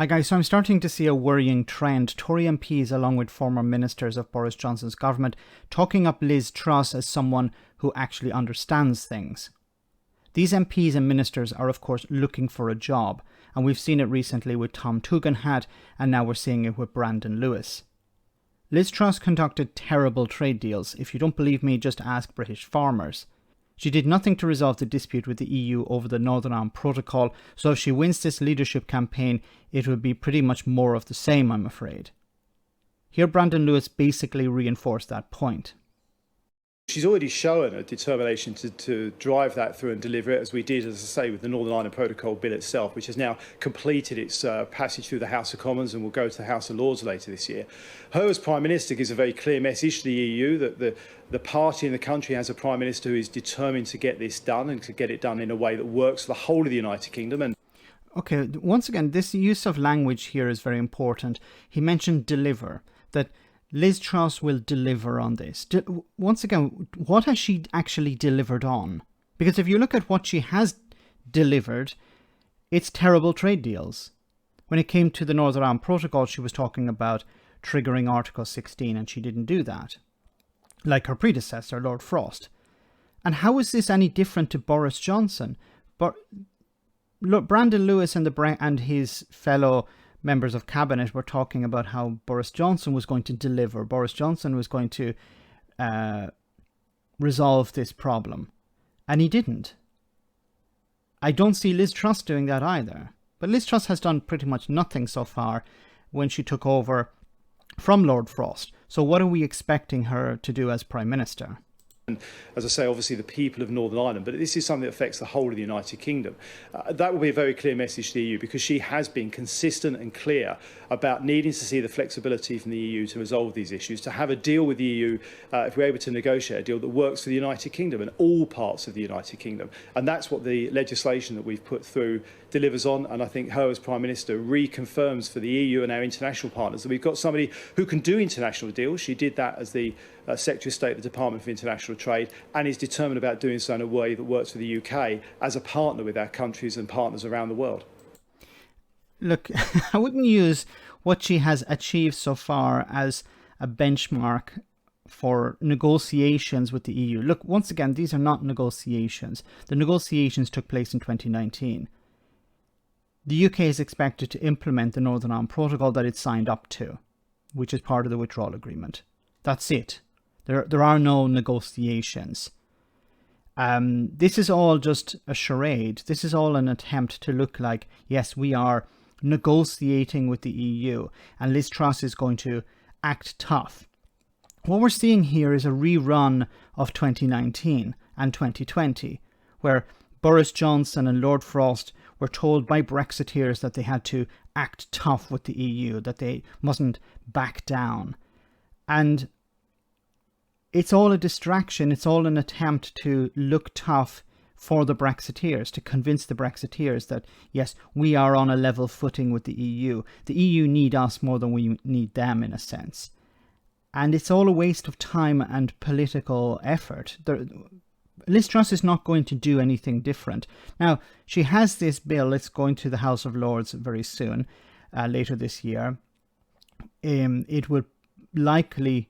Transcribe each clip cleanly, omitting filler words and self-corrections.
Hi guys, so I'm starting to see a worrying trend. Tory MPs along with former ministers of Boris Johnson's government talking up Liz Truss as someone who actually understands things. These MPs and ministers are of course looking for a job, and we've seen it recently with Tom Tugendhat, and now we're seeing it with Brandon Lewis. Liz Truss conducted terrible trade deals. If you don't believe me, just ask British farmers. She did nothing to resolve the dispute with the EU over the Northern Ireland Protocol, so if she wins this leadership campaign, it would be pretty much more of the same, I'm afraid. Here Brandon Lewis basically reinforced that point. She's already shown a determination to drive that through and deliver it, as we did, as I say, with the Northern Ireland Protocol bill itself, which has now completed its passage through the House of Commons and will go to the House of Lords later this year. Her as Prime Minister gives a very clear message to the EU that the party in the country has a Prime Minister who is determined to get this done and to get it done in a way that works for the whole of the United Kingdom. Okay, once again, this use of language here is very important. He mentioned deliver, that Liz Truss will deliver on this. Once again, what has she actually delivered on? Because if you look at what she has delivered, it's terrible trade deals. When it came to the Northern Ireland Protocol, she was talking about triggering Article 16, and she didn't do that, like her predecessor, Lord Frost. And how is this any different to Boris Johnson? But look, Brandon Lewis and his fellow members of cabinet were talking about how Boris Johnson was going to deliver. Boris Johnson was going to resolve this problem. And he didn't. I don't see Liz Truss doing that either. But Liz Truss has done pretty much nothing so far when she took over from Lord Frost. So what are we expecting her to do as Prime Minister? As I say, obviously the people of Northern Ireland, but this is something that affects the whole of the United Kingdom. That will be a very clear message to the EU, because she has been consistent and clear about needing to see the flexibility from the EU to resolve these issues, to have a deal with the EU, if we're able to negotiate a deal that works for the United Kingdom and all parts of the United Kingdom. And that's what the legislation that we've put through delivers on, and I think her as Prime Minister reconfirms for the EU and our international partners that we've got somebody who can do international deals. She did that as the Secretary of State of the Department for International Trade, and is determined about doing so in a way that works for the UK as a partner with our countries and partners around the world. Look, I wouldn't use what she has achieved so far as a benchmark for negotiations with the EU. Look, once again, these are not negotiations. The negotiations took place in 2019. The UK is expected to implement the Northern Ireland Protocol that it signed up to, which is part of the withdrawal agreement. That's it. There are no negotiations. This is all just a charade. This is all an attempt to look like, yes, we are negotiating with the EU, and Liz Truss is going to act tough. What we're seeing here is a rerun of 2019 and 2020, where Boris Johnson and Lord Frost were told by Brexiteers that they had to act tough with the EU, that they mustn't back down. And it's all a distraction. It's all an attempt to look tough for the Brexiteers, to convince the Brexiteers that, yes, we are on a level footing with the EU. The EU need us more than we need them, in a sense. And it's all a waste of time and political effort. Liz Truss is not going to do anything different. Now, she has this bill. It's going to the House of Lords very soon, later this year. It will likely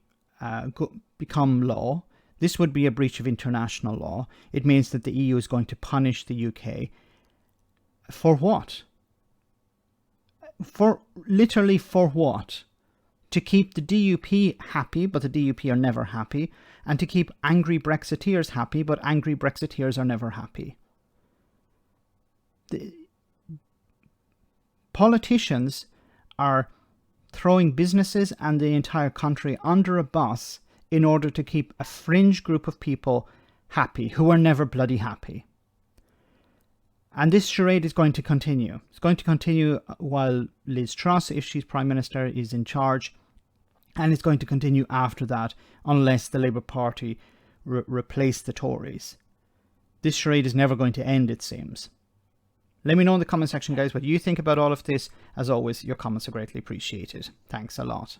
become law. This would be a breach of international law. It means that the EU is going to punish the UK. For what? Literally for what? To keep the DUP happy, but the DUP are never happy, and to keep angry Brexiteers happy, but angry Brexiteers are never happy. The politicians are throwing businesses and the entire country under a bus in order to keep a fringe group of people happy, who are never bloody happy. And this charade is going to continue. It's going to continue while Liz Truss, if she's Prime Minister, is in charge. And it's going to continue after that, unless the Labour Party replace the Tories. This charade is never going to end, it seems. Let me know in the comment section, guys, what you think about all of this. As always, your comments are greatly appreciated. Thanks a lot.